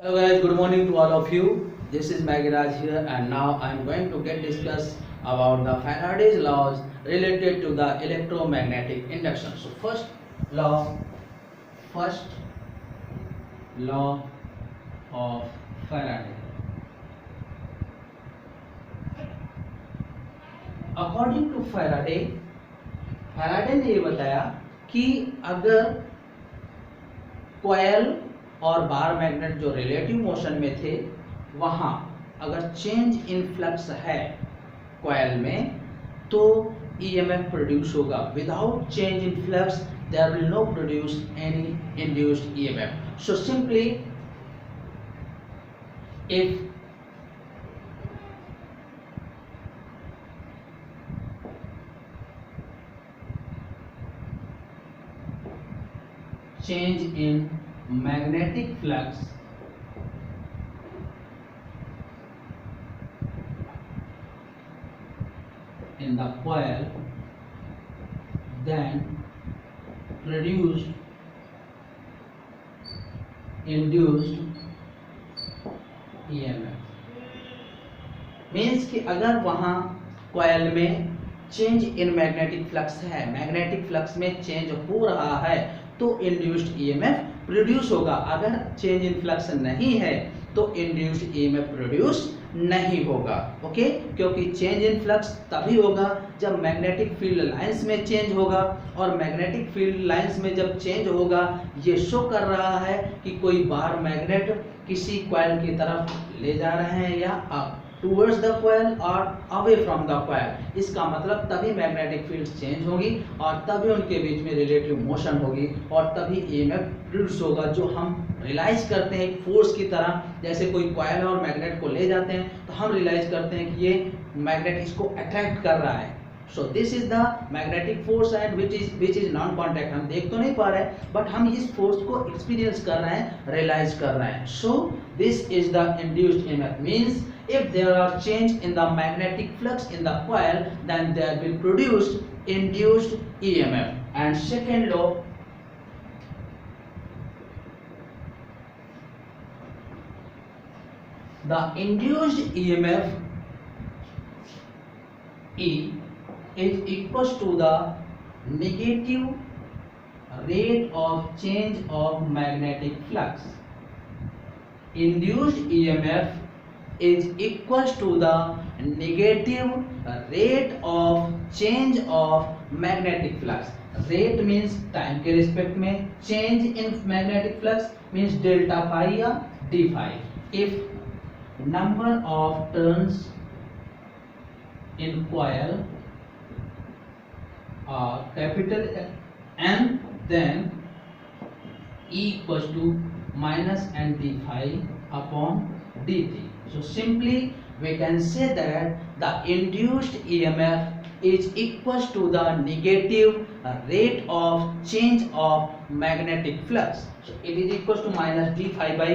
Hello guys, good morning to all of you. This is Magiraj here and now I am going to get discuss about the Faraday's laws related to the electromagnetic induction. So first law of Faraday. According to Faraday ने ये बताया कि अगर coil और bar magnet जो relative motion में थे वहां अगर चेंज इन फ्लक्स है कॉयल में तो ईएमएफ प्रोड्यूस होगा. Without change in flux there will no produce any induced EMF. So simply if change in magnetic flux in the coil then produced induced EMF. Means कि अगर वहां coil में change in magnetic flux है, magnetic flux में change हो रहा है तो इंड्यूस्ड ईएमएफ प्रोड्यूस होगा. अगर चेंज इन फ्लक्स नहीं है तो इंड्यूस्ड ईएमएफ प्रोड्यूस नहीं होगा. ओके, क्योंकि चेंज इन फ्लक्स तभी होगा जब मैग्नेटिक फील्ड लाइंस में चेंज होगा और मैग्नेटिक फील्ड लाइंस में जब चेंज होगा ये शो कर रहा है कि कोई बार मैग्नेट किसी कॉइल की तरफ ले जा रहे हैं या टूवर्ड्स द कॉइल और अवे फ्रॉम द कॉइल. इसका मतलब तभी मैग्नेटिक फील्ड चेंज होगी और तभी उनके बीच में रिलेटिव मोशन होगी और तभी ईएमएफ प्रोड्यूस होगा, जो हम रियलाइज करते हैं एक फोर्स की तरह. जैसे कोई कॉइल और मैग्नेट को ले जाते हैं तो हम रियलाइज करते हैं कि ये मैग्नेट इसको अट्रैक्ट कर रहा है. So this is the magnetic force and which is non contact. हम देख तो नहीं पा रहे हैं बट हम इस फोर्स को एक्सपीरियंस कर रहे हैं, रियलाइज कर रहे हैं. So this is the induced EMF. Means if there are change in the magnetic flux in the coil then there will produce induced EMF. And second law, the induced EMF E is equals to the negative rate of change of magnetic flux. Induced EMF is equals to the negative rate of change of magnetic flux. Rate means time के respect में, change in magnetic flux means delta phi या d phi. If number of turns in coil are capital N then E equals to minus n d phi upon dt. So simply we can say that the induced EMF is equals to the negative rate of change of magnetic flux. So it is equals to minus d phi by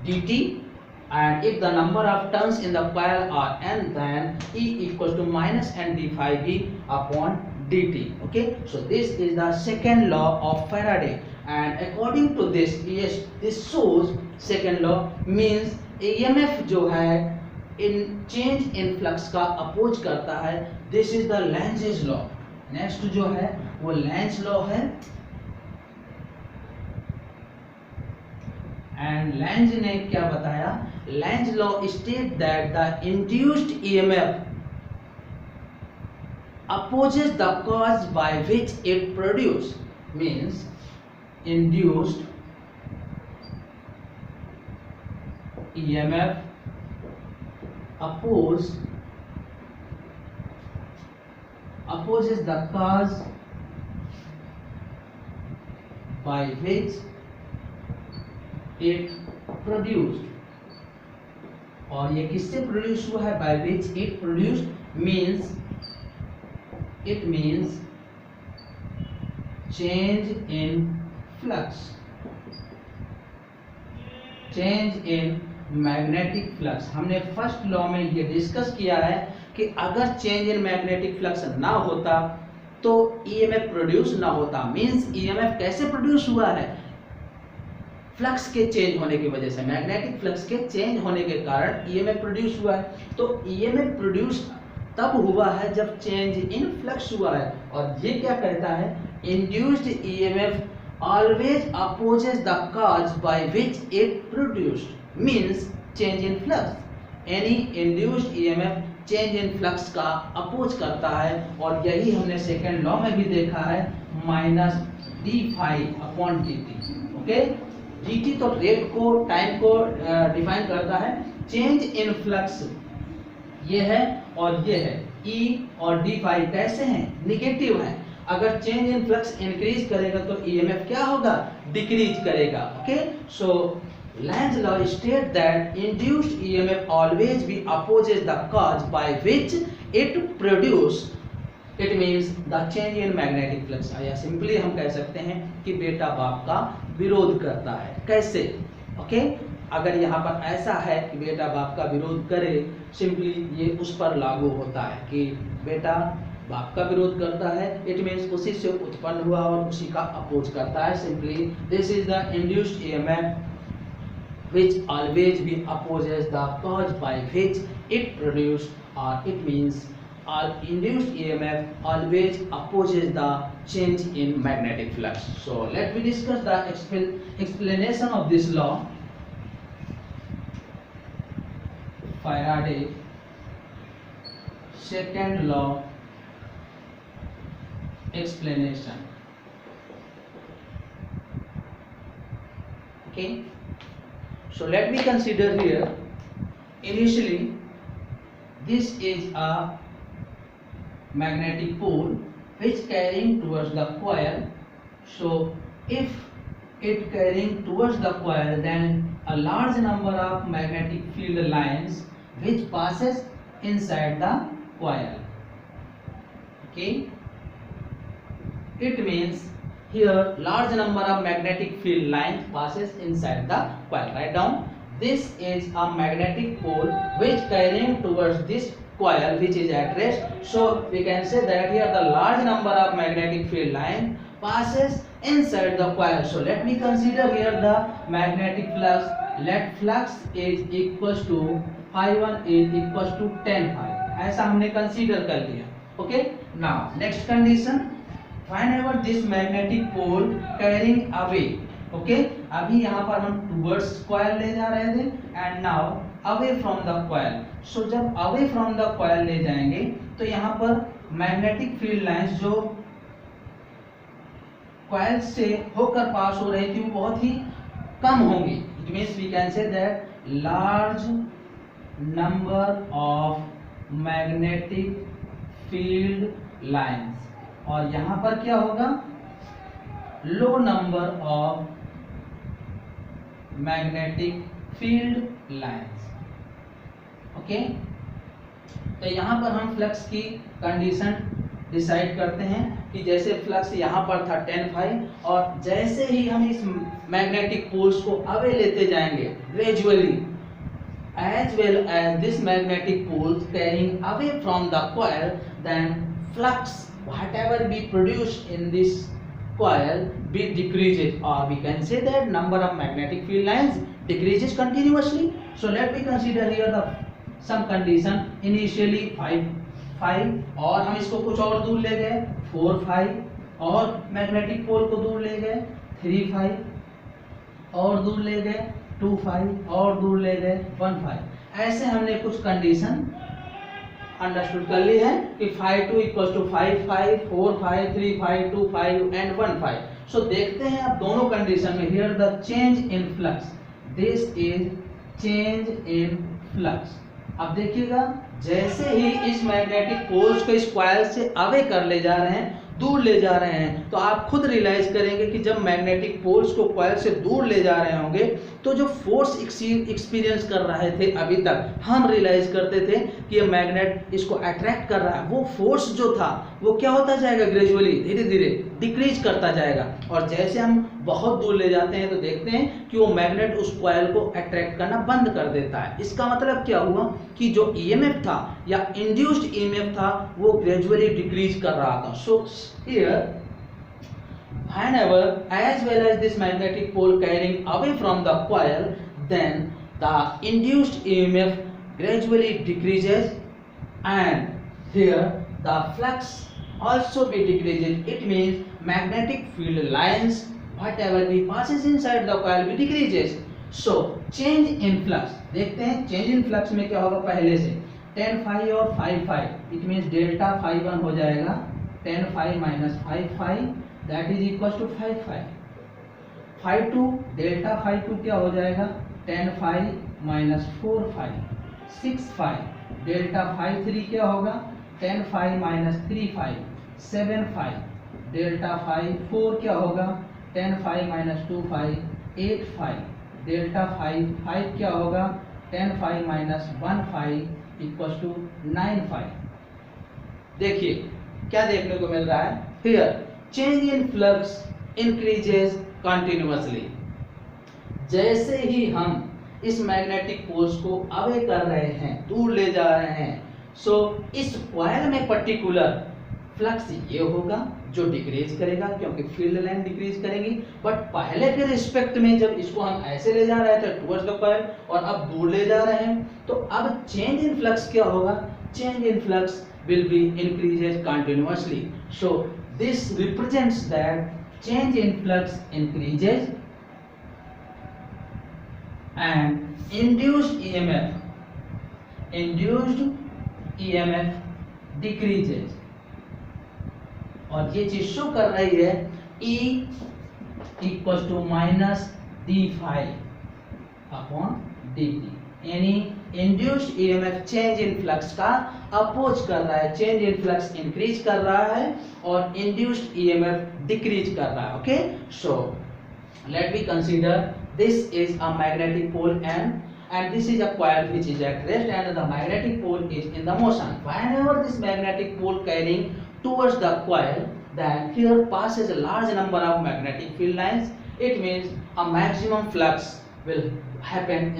dt, and if the number of turns in the coil are n then E equals to minus n d phi b upon dt. Okay, so this is the second law of Faraday, and according to this, yes, this shows second law means EMF जो है इन change in flux का oppose करता है. This is the Lenz law. Next जो है वो Lenz law है, and Lenz ने क्या बताया? Lenz law state that the induced EMF opposes the cause by which it produced. Means induced EMF opposes the cause by which it produced. और ये किससे प्रोड्यूस हुआ है? by which it produced means it means change in flux, change in magnetic flux. हमने first law में ये discuss किया है कि अगर चेंज इन मैग्नेटिक फ्लक्स ना होता तो ईएमएफ प्रोड्यूस ना होता. मींस ईएमएफ कैसे प्रोड्यूस हुआ है? फ्लक्स के चेंज होने की वजह से, मैग्नेटिक फ्लक्स के चेंज होने के कारण ईएमएफ प्रोड्यूस हुआ है। तो ईएमएफ प्रोड्यूस तब हुआ है जब चेंज इन फ्लक्स हुआ है। और ये क्या कहता है, induced EMF always opposes the cause by which it produced means change in flux. Any induced EMF change in flux का अपोज करता है। और यही हमने सेकेंड लॉ में भी देखा है, minus d phi upon d t. Okay, d t तो रेट को, टाइम को डिफाइन करता है। चेंज इन फ्लक्स ये है और ये है, ई और डी फाई कैसे हैं, निगेटिव है। अगर चेंज इन फ्लक्स इंक्रीज करेगा तो ईएमएफ क्या होगा, डिक्रीज करेगा। Okay, so Lenz's law states that induced EMF always be opposes the cause by which it produced. It means the change in magnetic flux. या simply हम कह सकते हैं कि बेटा बाप का विरोध करता है। कैसे? ओके, अगर यहाँ पर ऐसा है कि बेटा बाप का विरोध करे, सिंपली ये उस पर लागू होता है कि बेटा बाप का विरोध करता है, इट मीन्स उसी से उत्पन्न हुआ और उसी का अपोज करता है। Simply this is the induced EMF which always be opposes the cause by which it produced, or it means all induced EMF always opposes the change in magnetic flux. So let me discuss the explanation of this law. Faraday second law explanation. Okay, so let me consider here, initially this is a magnetic pole which carrying towards the coil. So if it carrying towards the coil, then a large number of magnetic field lines which passes inside the coil. Okay, it means here large number of magnetic field lines passes inside the coil. Write down, this is a magnetic pole which carrying towards this coil which is at rest. So we can say that here the large number of magnetic field line passes inside the coil. So let me consider here the magnetic flux. Let flux is equals to phi1 is equals to 10 phi, ऐसा हमने consider कर लिया। Okay, now next condition, whenever this magnetic pole carrying away. Okay, अभी यहाँ पर हम towards coil ले जा रहे थे and now away from the coil. So जब away from the coil ले जाएंगे तो यहाँ पर magnetic field lines जो coil से होकर पास हो रही थी वो बहुत ही कम होंगी. It means we can say that large number of magnetic field lines. और यहाँ पर क्या होगा, low number of magnetic field lines. Okay, तो यहाँ पर हम फ्लक्स की कंडीशन डिसाइड करते हैं कि जैसे फ्लक्स यहाँ पर था 10 फाई, और जैसे ही हम इस मैग्नेटिक पोल्स को अवे लेते जाएंगे gradually, as well as this magnetic poles carrying away from the coil, then flux whatever be produced in this coil be decreases, or we can say that number of magnetic field lines decreases continuously. So let me consider here the some condition. Initially 5 और हम इसको कुछ और दूर ले गए 4 और magnetic pole को दूर ले गए 3 और दूर ले गए 2 और दूर ले गए 1 ऐसे हमने कुछ कंडीशन अंडरस्टूड कर ली है कि 5 इक्वल टू 5 4 3 2 एंड 1 सो देखते हैं अब दोनों कंडीशन में. Here the change in flux, this is change in flux. अब देखिएगा जैसे ही इस मैग्नेटिक पोल्स को इस कॉइल से अवे कर ले जा रहे हैं, दूर ले जा रहे हैं, तो आप खुद रियलाइज करेंगे कि जब मैग्नेटिक पोल्स को कॉइल से दूर ले जा रहे होंगे तो जो फोर्स एक्सपीरियंस कर रहे थे अभी तक, हम रियलाइज करते थे कि ये मैग्नेट इसको अट्रैक्ट कर रहा है, वो फोर्स जो था वो क्या होता जाएगा, ग्रेजुअली धीरे धीरे डिक्रीज करता जाएगा. और जैसे हम बहुत दूर ले जाते हैं तो देखते हैं कि वो मैग्नेट उस कॉइल को अट्रैक्ट करना बंद कर देता है. इसका मतलब क्या हुआ कि जो ईएमएफ था या इंड्यूस्ड ईएमएफ था वो ग्रेजुअली डिक्रीज कर रहा था. So here whenever as well as this magnetic pole carrying away from the coil, then the induced EMF gradually decreases, and here the flux also be decreases. It means magnetic field lines whatever be passes inside the coil be decreases. So change in flux, देखते हैं change in flux में क्या होगा. पहले से tan phi और phi phi, it means delta phi 1 हो जाएगा tan phi minus phi phi, that is equals to phi phi. phi 2 delta phi 2 क्या हो जाएगा tan phi minus 4 phi. 6 phi delta phi 3 क्या होगा tan phi minus 3 phi. 7 phi delta phi 4 क्या होगा tan phi minus 2 phi. 8 phi delta phi 5 क्या होगा tan phi minus 1 phi equals to 9 phi. देखिए क्या देखने को मिल रहा है. Here change in flux increases continuously. जैसे ही हम इस मैग्नेटिक पोल्स को अवे कर रहे हैं, दूर ले जा रहे हैं, सो इस कॉइल में पर्टिकुलर फ्लक्स ये होगा जो डिक्रीज करेगा क्योंकि फील्ड लाइन डिक्रीज करेंगी. बट पहले के रिस्पेक्ट में जब इसको हम ऐसे ले जा रहे थे टुवर्ड्स द कॉइल और अब दूर ले जा रहे हैं, तो अब चेंज इन फ्लक्स क्या होगा. Change in flux will be increases continuously. So this represents that change in flux increases and induced EMF decreases. और ये चीज शो कर रही है E equals to minus d phi upon dt. यानी induced EMF change in flux का oppose कर रहा है. चेंज इन फ्लक्स इंक्रीज कर रहा है और इंड्यूस्ड EMF डिक्रीज कर रहा है. Okay, so let me consider this is a magnetic pole and this is a coil which is at rest and the magnetic pole is in the motion. Whenever this magnetic pole carrying towards the coil, then here passes a large number of magnetic field lines. It means a maximum flux will happen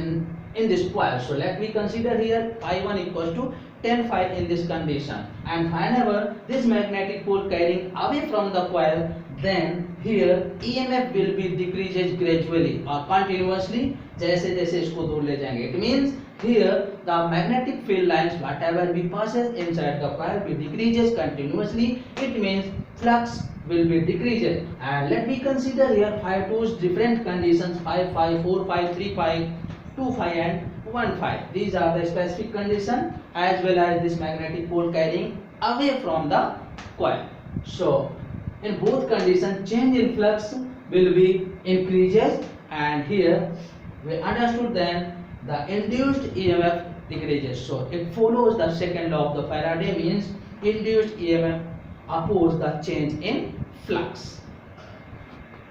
in this coil. So let me consider here phi 1 equals to tan phi in this condition, and whenever this magnetic pole carrying away from the coil, then here EMF will be decreases gradually or continuously जैसे जैसे इसको दूर ले जाएंगे. It means here the magnetic field lines whatever be passes inside the coil will decreases continuously. It means flux will be decreases. And let me consider here phi 2's different conditions: phi phi, 4 phi, 3 phi, 2 phi and 1 phi. These are the specific condition as well as this magnetic pole carrying away from the coil. So in both conditions change in flux will be increases, and here we understood then the induced EMF decreases. So it follows the second law of the Faraday, means induced EMF oppose the change in flux.